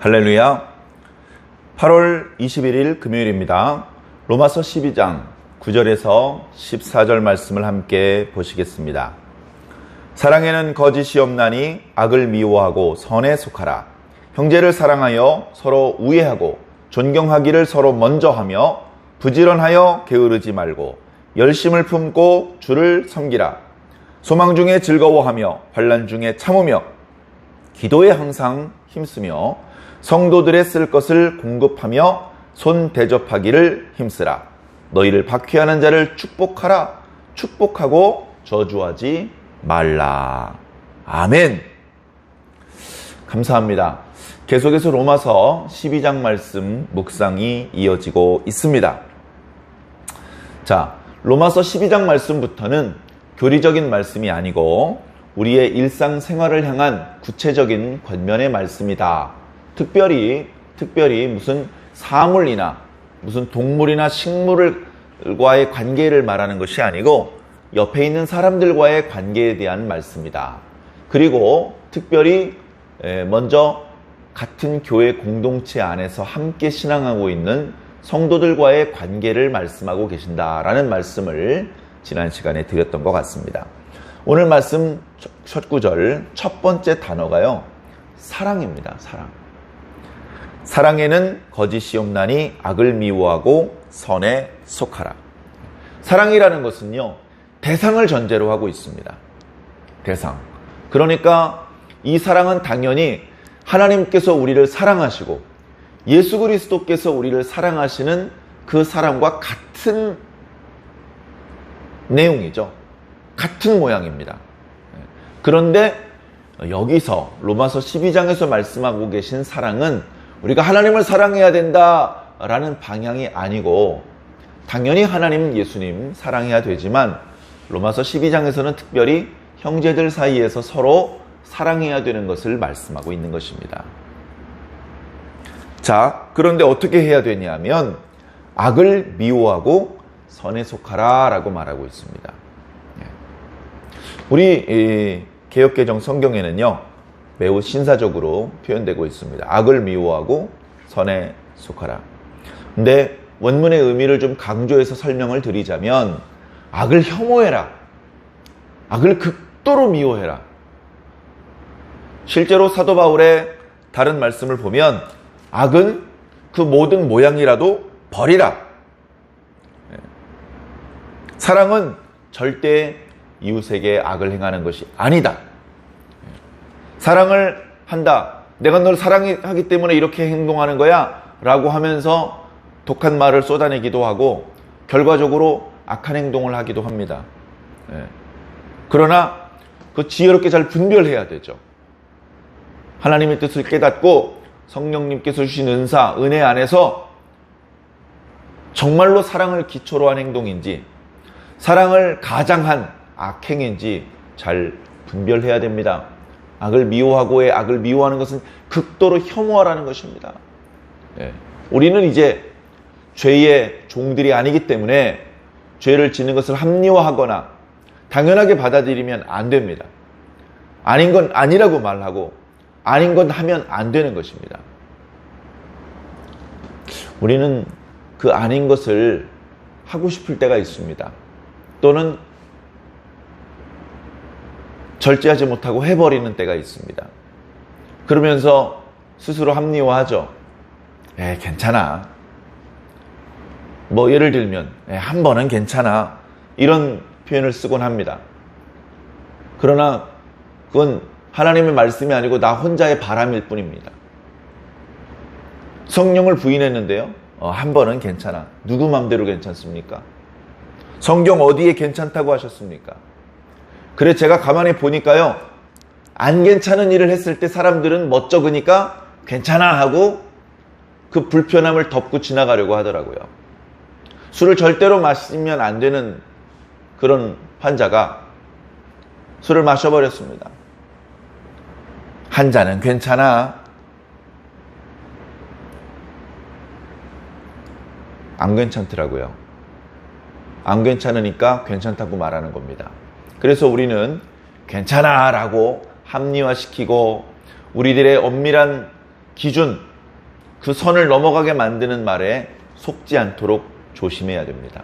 할렐루야. 8월 21일 금요일입니다. 로마서 12장 9절에서 14절 말씀을 함께 보시겠습니다. 사랑에는 거짓이 없나니 악을 미워하고 선에 속하라. 형제를 사랑하여 서로 우애하고 존경하기를 서로 먼저 하며 부지런하여 게으르지 말고 열심을 품고 주를 섬기라. 소망 중에 즐거워하며 환난 중에 참으며 기도에 항상 힘쓰며 성도들의 쓸 것을 공급하며 손 대접하기를 힘쓰라. 너희를 박해하는 자를 축복하라. 축복하고 저주하지 말라. 아멘. 감사합니다. 계속해서 로마서 12장 말씀 묵상이 이어지고 있습니다. 자, 로마서 12장 말씀부터는 교리적인 말씀이 아니고 우리의 일상생활을 향한 구체적인 권면의 말씀이다. 특별히 무슨 사물이나 무슨 동물이나 식물과의 관계를 말하는 것이 아니고 옆에 있는 사람들과의 관계에 대한 말씀이다. 그리고 특별히 먼저 같은 교회 공동체 안에서 함께 신앙하고 있는 성도들과의 관계를 말씀하고 계신다라는 말씀을 지난 시간에 드렸던 것 같습니다. 오늘 말씀 첫 구절 첫 번째 단어가요, 사랑입니다. 사랑에는 거짓이 없나니 악을 미워하고 선에 속하라. 사랑이라는 것은요, 대상을 전제로 하고 있습니다. 대상. 그러니까 이 사랑은 당연히 하나님께서 우리를 사랑하시고 예수 그리스도께서 우리를 사랑하시는 그 사랑과 같은 내용이죠. 같은 모양입니다. 그런데 여기서 로마서 12장에서 말씀하고 계신 사랑은 우리가 하나님을 사랑해야 된다라는 방향이 아니고, 당연히 하나님, 예수님 사랑해야 되지만 로마서 12장에서는 특별히 형제들 사이에서 서로 사랑해야 되는 것을 말씀하고 있는 것입니다. 자, 그런데 어떻게 해야 되냐면 악을 미워하고 선에 속하라 라고 말하고 있습니다. 우리 개역개정 성경에는요, 매우 신사적으로 표현되고 있습니다. 악을 미워하고 선에 속하라. 근데 원문의 의미를 좀 강조해서 설명을 드리자면 악을 혐오해라. 악을 극도로 미워해라. 실제로 사도 바울의 다른 말씀을 보면 악은 그 모든 모양이라도 버리라. 사랑은 절대 이웃에게 악을 행하는 것이 아니다. 사랑을 한다. 내가 널 사랑하기 때문에 이렇게 행동하는 거야 라고 하면서 독한 말을 쏟아내기도 하고 결과적으로 악한 행동을 하기도 합니다. 그러나 그 지혜롭게 잘 분별해야 되죠. 하나님의 뜻을 깨닫고 성령님께서 주신 은사, 은혜 안에서 정말로 사랑을 기초로 한 행동인지 사랑을 가장한 악행인지 잘 분별해야 됩니다. 악을 미워하고의 악을 미워하는 것은 극도로 혐오하라는 것입니다. 우리는 이제 죄의 종들이 아니기 때문에 죄를 짓는 것을 합리화하거나 당연하게 받아들이면 안 됩니다. 아닌 건 아니라고 말하고 아닌 건 하면 안 되는 것입니다. 우리는 그 아닌 것을 하고 싶을 때가 있습니다. 또는 절제하지 못하고 해버리는 때가 있습니다. 그러면서 스스로 합리화하죠. 괜찮아. 뭐 예를 들면 한 번은 괜찮아. 이런 표현을 쓰곤 합니다. 그러나 그건 하나님의 말씀이 아니고 나 혼자의 바람일 뿐입니다. 성령을 부인했는데요, 한 번은 괜찮아. 누구 맘대로 괜찮습니까? 성경 어디에 괜찮다고 하셨습니까? 그래, 제가 가만히 보니까요, 안 괜찮은 일을 했을 때 사람들은 멋쩍으니까 괜찮아 하고 그 불편함을 덮고 지나가려고 하더라고요. 술을 절대로 마시면 안 되는 그런 환자가 술을 마셔버렸습니다. 한 잔은 괜찮아. 안 괜찮더라고요. 안 괜찮으니까 괜찮다고 말하는 겁니다. 그래서 우리는 괜찮아 라고 합리화시키고 우리들의 엄밀한 기준, 그 선을 넘어가게 만드는 말에 속지 않도록 조심해야 됩니다.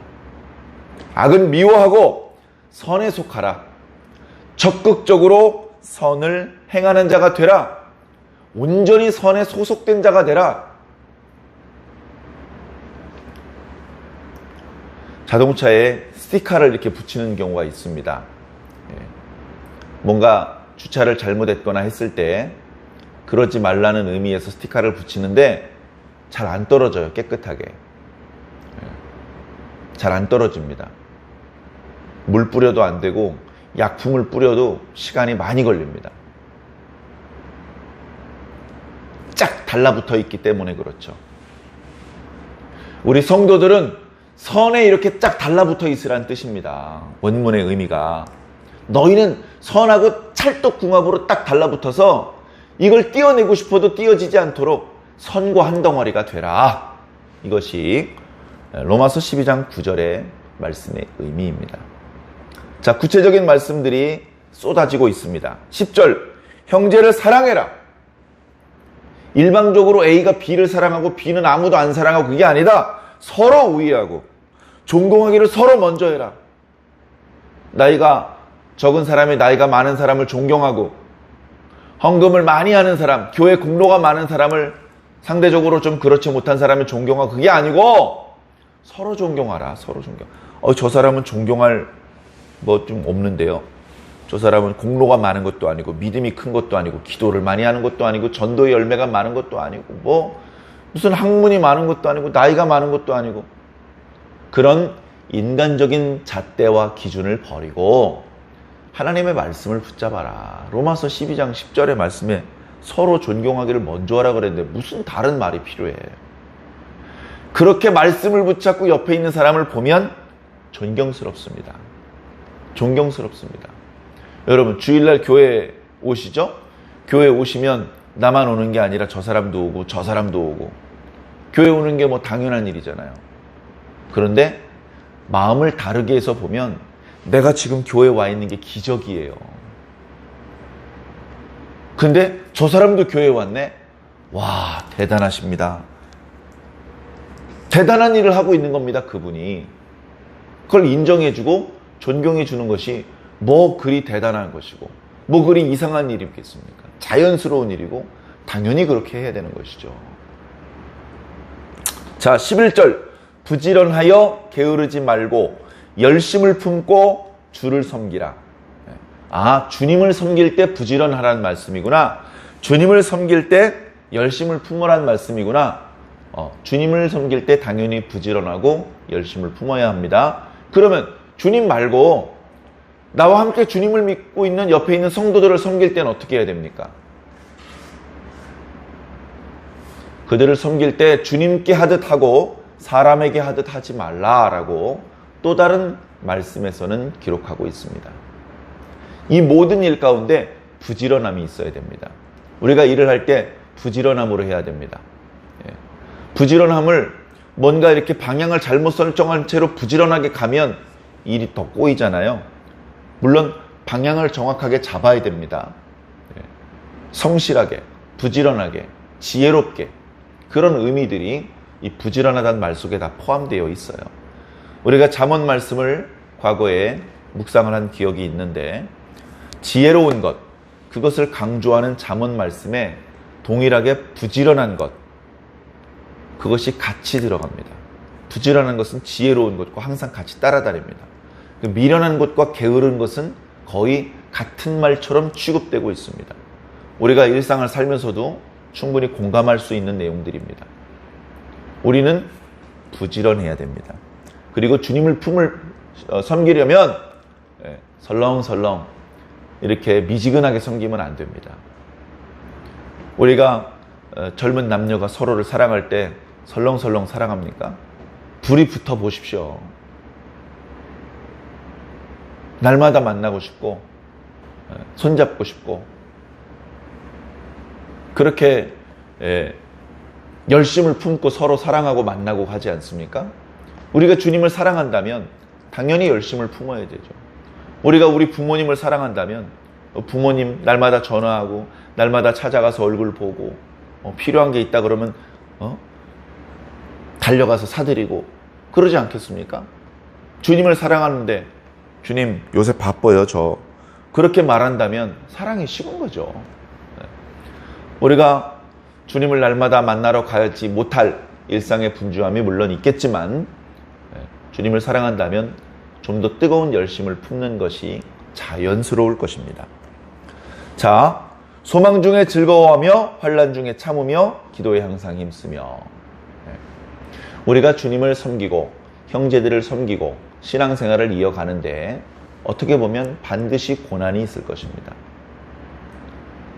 악은 미워하고 선에 속하라. 적극적으로 선을 행하는 자가 되라. 온전히 선에 소속된 자가 되라. 자동차에 스티커를 이렇게 붙이는 경우가 있습니다. 뭔가 주차를 잘못했거나 했을 때 그러지 말라는 의미에서 스티커를 붙이는데 잘 안 떨어져요. 깨끗하게. 잘 안 떨어집니다. 물 뿌려도 안 되고 약품을 뿌려도 시간이 많이 걸립니다. 쫙 달라붙어 있기 때문에 그렇죠. 우리 성도들은 선에 이렇게 쫙 달라붙어 있으란 뜻입니다. 원문의 의미가. 너희는 선하고 찰떡궁합으로 딱 달라붙어서 이걸 띄어내고 싶어도 띄어지지 않도록 선과 한 덩어리가 되라. 이것이 로마서 12장 9절의 말씀의 의미입니다. 자, 구체적인 말씀들이 쏟아지고 있습니다. 10절, 형제를 사랑해라. 일방적으로 A가 B를 사랑하고 B는 아무도 안 사랑하고 그게 아니다. 서로 우애하고 존경하기를 서로 먼저 해라. 나이가 적은 사람이 나이가 많은 사람을 존경하고 헌금을 많이 하는 사람, 교회 공로가 많은 사람을 상대적으로 좀 그렇지 못한 사람을 존경하고 그게 아니고 서로 존경하라. 서로 존경. 저 사람은 존경할 뭐 좀 없는데요. 저 사람은 공로가 많은 것도 아니고 믿음이 큰 것도 아니고 기도를 많이 하는 것도 아니고 전도의 열매가 많은 것도 아니고 뭐 무슨 학문이 많은 것도 아니고 나이가 많은 것도 아니고 그런 인간적인 잣대와 기준을 버리고 하나님의 말씀을 붙잡아라. 로마서 12장 10절의 말씀에 서로 존경하기를 먼저 하라 그랬는데 무슨 다른 말이 필요해. 그렇게 말씀을 붙잡고 옆에 있는 사람을 보면 존경스럽습니다. 존경스럽습니다. 여러분 주일날 교회에 오시죠? 교회에 오시면 나만 오는 게 아니라 저 사람도 오고 저 사람도 오고 교회 오는 게 뭐 당연한 일이잖아요. 그런데 마음을 다르게 해서 보면 내가 지금 교회에 와 있는 게 기적이에요. 근데 저 사람도 교회에 왔네? 와, 대단하십니다. 대단한 일을 하고 있는 겁니다, 그분이. 그걸 인정해주고 존경해주는 것이 뭐 그리 대단한 것이고 뭐 그리 이상한 일이겠습니까? 자연스러운 일이고 당연히 그렇게 해야 되는 것이죠. 자, 11절 부지런하여 게으르지 말고 열심을 품고 주를 섬기라. 아, 주님을 섬길 때 부지런하라는 말씀이구나. 주님을 섬길 때 열심을 품으라는 말씀이구나. 주님을 섬길 때 당연히 부지런하고 열심을 품어야 합니다. 그러면 주님 말고 나와 함께 주님을 믿고 있는 옆에 있는 성도들을 섬길 때는 어떻게 해야 됩니까? 그들을 섬길 때 주님께 하듯 하고 사람에게 하듯 하지 말라라고 또 다른 말씀에서는 기록하고 있습니다. 이 모든 일 가운데 부지런함이 있어야 됩니다. 우리가 일을 할 때 부지런함으로 해야 됩니다. 부지런함을 뭔가 이렇게 방향을 잘못 설정한 채로 부지런하게 가면 일이 더 꼬이잖아요. 물론 방향을 정확하게 잡아야 됩니다. 성실하게, 부지런하게, 지혜롭게 그런 의미들이 이 부지런하다는 말 속에 다 포함되어 있어요. 우리가 잠언 말씀을 과거에 묵상을 한 기억이 있는데 지혜로운 것, 그것을 강조하는 잠언 말씀에 동일하게 부지런한 것, 그것이 같이 들어갑니다. 부지런한 것은 지혜로운 것과 항상 같이 따라다닙니다. 미련한 것과 게으른 것은 거의 같은 말처럼 취급되고 있습니다. 우리가 일상을 살면서도 충분히 공감할 수 있는 내용들입니다. 우리는 부지런해야 됩니다. 그리고 주님을 섬기려면 설렁설렁 이렇게 미지근하게 섬기면 안 됩니다. 우리가 젊은 남녀가 서로를 사랑할 때 설렁설렁 사랑합니까? 불이 붙어 보십시오. 날마다 만나고 싶고 손잡고 싶고 그렇게 열심을 품고 서로 사랑하고 만나고 하지 않습니까? 우리가 주님을 사랑한다면 당연히 열심을 품어야 되죠. 우리가 우리 부모님을 사랑한다면 부모님 날마다 전화하고 날마다 찾아가서 얼굴 보고 필요한 게 있다 그러면 달려가서 사드리고 그러지 않겠습니까? 주님을 사랑하는데 주님 요새 바빠요 저 그렇게 말한다면 사랑이 식은 거죠. 우리가 주님을 날마다 만나러 가야지 못할 일상의 분주함이 물론 있겠지만 주님을 사랑한다면 좀 더 뜨거운 열심을 품는 것이 자연스러울 것입니다. 자, 소망 중에 즐거워하며 환난 중에 참으며 기도에 항상 힘쓰며 우리가 주님을 섬기고 형제들을 섬기고 신앙생활을 이어가는데 어떻게 보면 반드시 고난이 있을 것입니다.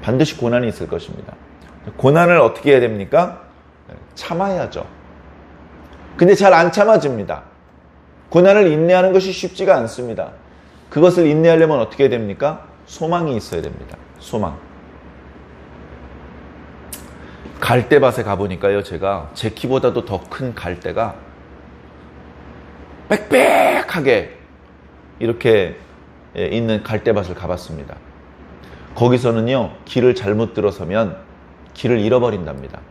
반드시 고난이 있을 것입니다. 고난을 어떻게 해야 됩니까? 참아야죠. 근데 잘 안 참아집니다. 고난을 인내하는 것이 쉽지가 않습니다. 그것을 인내하려면 어떻게 해야 됩니까? 소망이 있어야 됩니다. 소망. 갈대밭에 가보니까요, 제가 제 키보다도 더 큰 갈대가 빽빽하게 이렇게 있는 갈대밭을 가봤습니다. 거기서는요, 길을 잘못 들어서면 길을 잃어버린답니다.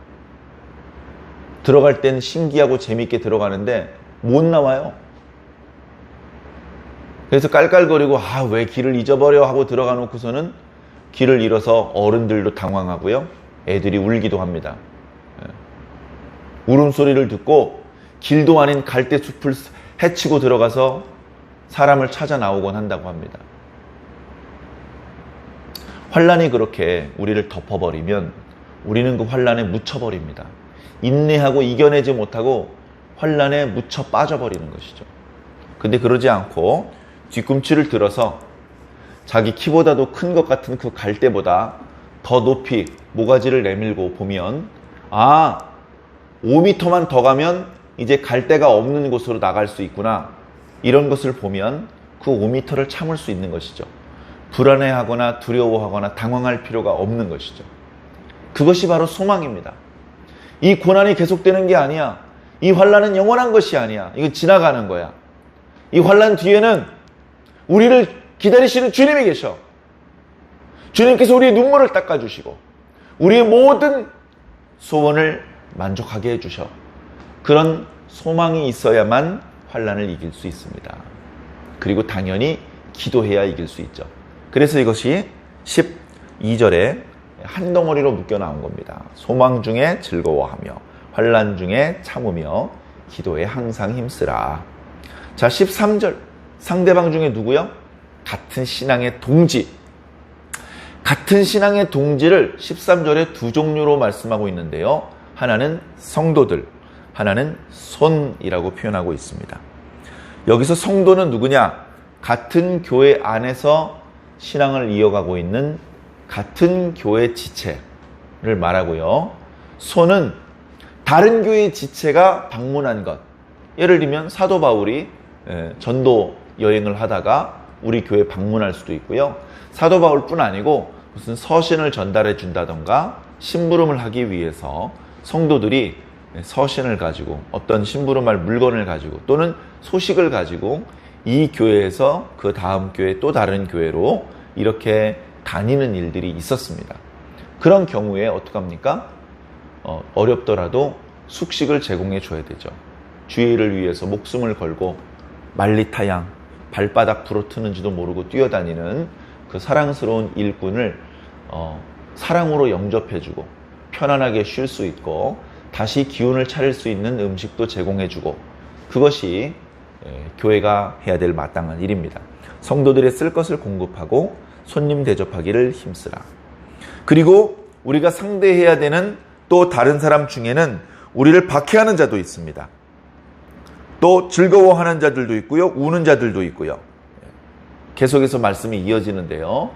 들어갈 땐 신기하고 재밌게 들어가는데 못 나와요. 그래서 깔깔거리고 왜 길을 잊어버려 하고 들어가 놓고서는 길을 잃어서 어른들도 당황하고요. 애들이 울기도 합니다. 울음소리를 듣고 길도 아닌 갈대숲을 헤치고 들어가서 사람을 찾아 나오곤 한다고 합니다. 환난이 그렇게 우리를 덮어버리면 우리는 그 환난에 묻혀버립니다. 인내하고 이겨내지 못하고 환난에 묻혀 빠져버리는 것이죠. 근데 그러지 않고 뒤꿈치를 들어서 자기 키보다도 큰 것 같은 그 갈대보다 더 높이 모가지를 내밀고 보면 5m만 더 가면 이제 갈대가 없는 곳으로 나갈 수 있구나. 이런 것을 보면 그 5m를 참을 수 있는 것이죠. 불안해하거나 두려워하거나 당황할 필요가 없는 것이죠. 그것이 바로 소망입니다. 이 고난이 계속되는 게 아니야. 이 환난은 영원한 것이 아니야. 이건 지나가는 거야. 이 환난 뒤에는 우리를 기다리시는 주님이 계셔. 주님께서 우리의 눈물을 닦아주시고 우리의 모든 소원을 만족하게 해주셔. 그런 소망이 있어야만 환난을 이길 수 있습니다. 그리고 당연히 기도해야 이길 수 있죠. 그래서 이것이 12절에 한 덩어리로 묶여 나온 겁니다. 소망 중에 즐거워하며 환난 중에 참으며 기도에 항상 힘쓰라. 자, 13절 상대방 중에 누구요? 같은 신앙의 동지. 같은 신앙의 동지를 13절에 두 종류로 말씀하고 있는데요. 하나는 성도들, 하나는 손이라고 표현하고 있습니다. 여기서 성도는 누구냐? 같은 교회 안에서 신앙을 이어가고 있는 같은 교회 지체를 말하고요. 손은 다른 교회 지체가 방문한 것. 예를 들면 사도 바울이 전도 여행을 하다가 우리 교회 방문할 수도 있고요. 사도 바울뿐 아니고 무슨 서신을 전달해 준다던가 심부름을 하기 위해서 성도들이 서신을 가지고 어떤 심부름할 물건을 가지고 또는 소식을 가지고 이 교회에서 그 다음 교회 또 다른 교회로 이렇게 다니는 일들이 있었습니다. 그런 경우에 어떡합니까? 어렵더라도 숙식을 제공해 줘야 되죠. 주의를 위해서 목숨을 걸고 만리타양 발바닥 부러뜨는지도 모르고 뛰어다니는 그 사랑스러운 일꾼을 사랑으로 영접해주고 편안하게 쉴 수 있고 다시 기운을 차릴 수 있는 음식도 제공해주고 그것이 교회가 해야 될 마땅한 일입니다. 성도들의 쓸 것을 공급하고 손님 대접하기를 힘쓰라. 그리고 우리가 상대해야 되는 또 다른 사람 중에는 우리를 박해하는 자도 있습니다. 또 즐거워하는 자들도 있고요. 우는 자들도 있고요. 계속해서 말씀이 이어지는데요.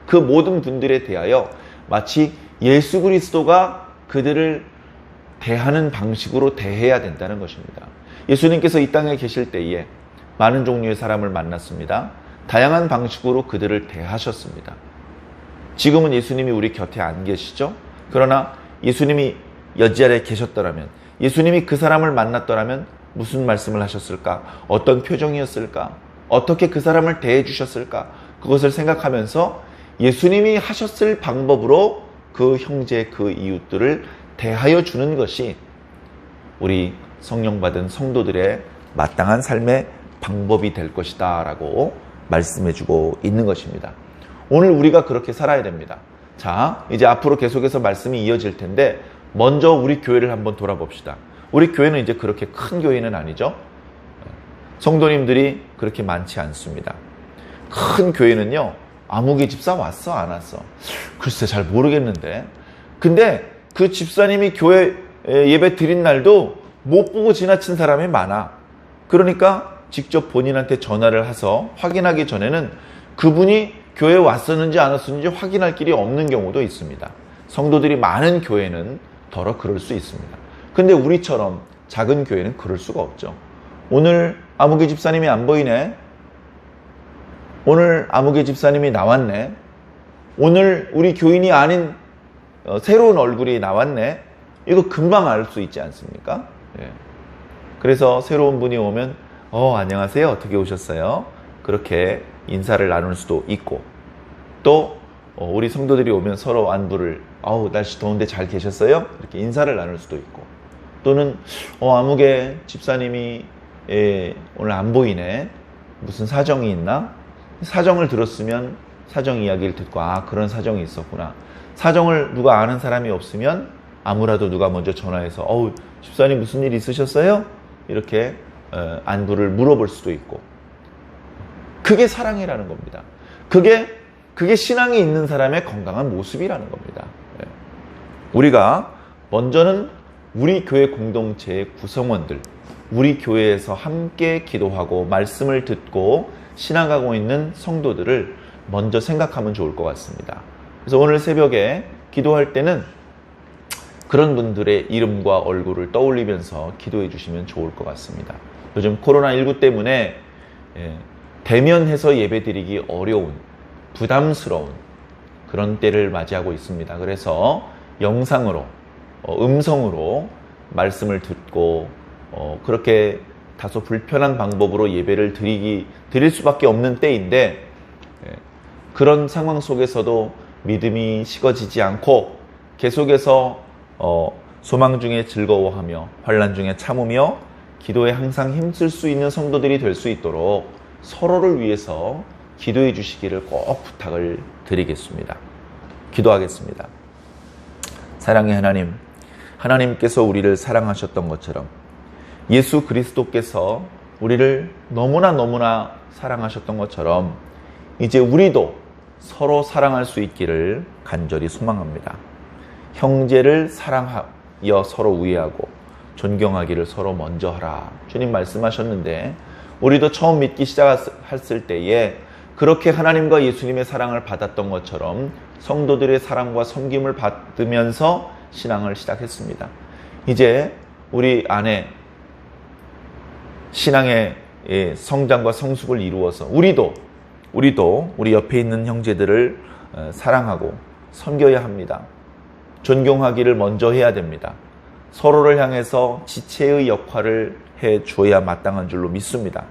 그 모든 분들에 대하여 마치 예수 그리스도가 그들을 대하는 방식으로 대해야 된다는 것입니다. 예수님께서 이 땅에 계실 때에 많은 종류의 사람을 만났습니다. 다양한 방식으로 그들을 대하셨습니다. 지금은 예수님이 우리 곁에 안 계시죠? 그러나 예수님이 여지 아래 계셨더라면, 예수님이 그 사람을 만났더라면 무슨 말씀을 하셨을까? 어떤 표정이었을까? 어떻게 그 사람을 대해 주셨을까? 그것을 생각하면서 예수님이 하셨을 방법으로 그 형제, 그 이웃들을 대하여 주는 것이 우리 성령 받은 성도들의 마땅한 삶의 방법이 될 것이다 라고 말씀해 주고 있는 것입니다. 오늘 우리가 그렇게 살아야 됩니다. 자, 이제 앞으로 계속해서 말씀이 이어질 텐데 먼저 우리 교회를 한번 돌아봅시다. 우리 교회는 이제 그렇게 큰 교회는 아니죠. 성도님들이 그렇게 많지 않습니다. 큰 교회는요, 아무개 집사 왔어 안 왔어? 글쎄 잘 모르겠는데. 근데 그 집사님이 교회 예배 드린 날도 못 보고 지나친 사람이 많아. 그러니까 직접 본인한테 전화를 해서 확인하기 전에는 그분이 교회에 왔었는지 안 왔었는지 확인할 길이 없는 경우도 있습니다. 성도들이 많은 교회는 더러 그럴 수 있습니다. 근데 우리처럼 작은 교회는 그럴 수가 없죠. 오늘 아무개 집사님이 안 보이네. 오늘 아무개 집사님이 나왔네. 오늘 우리 교인이 아닌 새로운 얼굴이 나왔네. 이거 금방 알 수 있지 않습니까? 예. 그래서 새로운 분이 오면 안녕하세요. 어떻게 오셨어요? 그렇게 인사를 나눌 수도 있고, 또 우리 성도들이 오면 서로 안부를 날씨 더운데 잘 계셨어요? 이렇게 인사를 나눌 수도 있고, 또는 아무개 집사님이 오늘 안 보이네. 무슨 사정이 있나? 사정을 들었으면 사정 이야기를 듣고 그런 사정이 있었구나. 사정을 누가 아는 사람이 없으면 아무라도 누가 먼저 전화해서 집사님 무슨 일 있으셨어요? 이렇게 안부를 물어볼 수도 있고. 그게 사랑이라는 겁니다. 그게 신앙이 있는 사람의 건강한 모습이라는 겁니다. 우리가 먼저는 우리 교회 공동체의 구성원들, 우리 교회에서 함께 기도하고 말씀을 듣고 신앙하고 있는 성도들을 먼저 생각하면 좋을 것 같습니다. 그래서 오늘 새벽에 기도할 때는 그런 분들의 이름과 얼굴을 떠올리면서 기도해 주시면 좋을 것 같습니다. 요즘 코로나19 때문에 대면해서 예배드리기 어려운, 부담스러운 그런 때를 맞이하고 있습니다. 그래서 영상으로, 음성으로 말씀을 듣고 그렇게 다소 불편한 방법으로 예배를 드릴 수밖에 없는 때인데, 그런 상황 속에서도 믿음이 식어지지 않고 계속해서 소망 중에 즐거워하며 환난 중에 참으며 기도에 항상 힘쓸 수 있는 성도들이 될 수 있도록 서로를 위해서 기도해 주시기를 꼭 부탁을 드리겠습니다. 기도하겠습니다. 사랑의 하나님, 하나님께서 우리를 사랑하셨던 것처럼 예수 그리스도께서 우리를 너무나 사랑하셨던 것처럼 이제 우리도 서로 사랑할 수 있기를 간절히 소망합니다. 형제를 사랑하여 서로 우애하고 존경하기를 서로 먼저 하라. 주님 말씀하셨는데 우리도 처음 믿기 시작했을 때에 그렇게 하나님과 예수님의 사랑을 받았던 것처럼 성도들의 사랑과 섬김을 받으면서 신앙을 시작했습니다. 이제 우리 안에 신앙의 성장과 성숙을 이루어서 우리도 우리 옆에 있는 형제들을 사랑하고 섬겨야 합니다. 존경하기를 먼저 해야 됩니다. 서로를 향해서 지체의 역할을 해줘야 마땅한 줄로 믿습니다.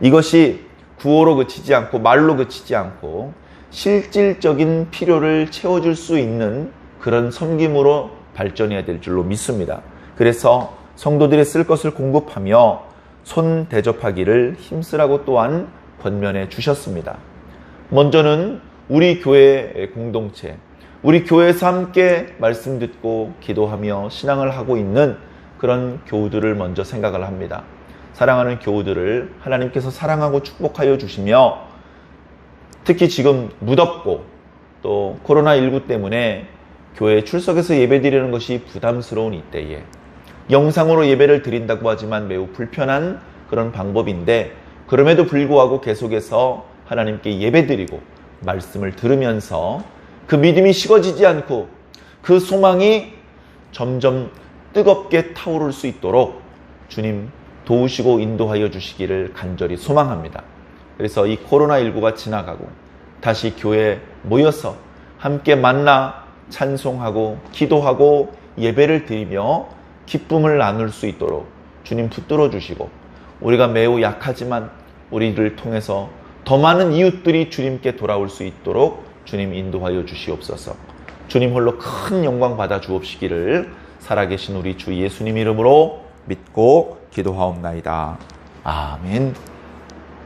이것이 구호로 그치지 않고 말로 그치지 않고 실질적인 필요를 채워줄 수 있는 그런 섬김으로 발전해야 될 줄로 믿습니다. 그래서 성도들이 쓸 것을 공급하며 손 대접하기를 힘쓰라고 또한 권면해 주셨습니다. 먼저는 우리 교회의 공동체, 우리 교회에서 함께 말씀 듣고 기도하며 신앙을 하고 있는 그런 교우들을 먼저 생각을 합니다. 사랑하는 교우들을 하나님께서 사랑하고 축복하여 주시며, 특히 지금 무덥고 또 코로나19 때문에 교회에 출석해서 예배드리는 것이 부담스러운 이때에 영상으로 예배를 드린다고 하지만 매우 불편한 그런 방법인데, 그럼에도 불구하고 계속해서 하나님께 예배드리고 말씀을 들으면서 그 믿음이 식어지지 않고 그 소망이 점점 뜨겁게 타오를 수 있도록 주님 도우시고 인도하여 주시기를 간절히 소망합니다. 그래서 이 코로나19가 지나가고 다시 교회에 모여서 함께 만나 찬송하고 기도하고 예배를 드리며 기쁨을 나눌 수 있도록 주님 붙들어 주시고, 우리가 매우 약하지만 우리를 통해서 더 많은 이웃들이 주님께 돌아올 수 있도록 주님 인도하여 주시옵소서. 주님 홀로 큰 영광 받아 주옵시기를 살아계신 우리 주 예수님 이름으로 믿고 기도하옵나이다. 아멘.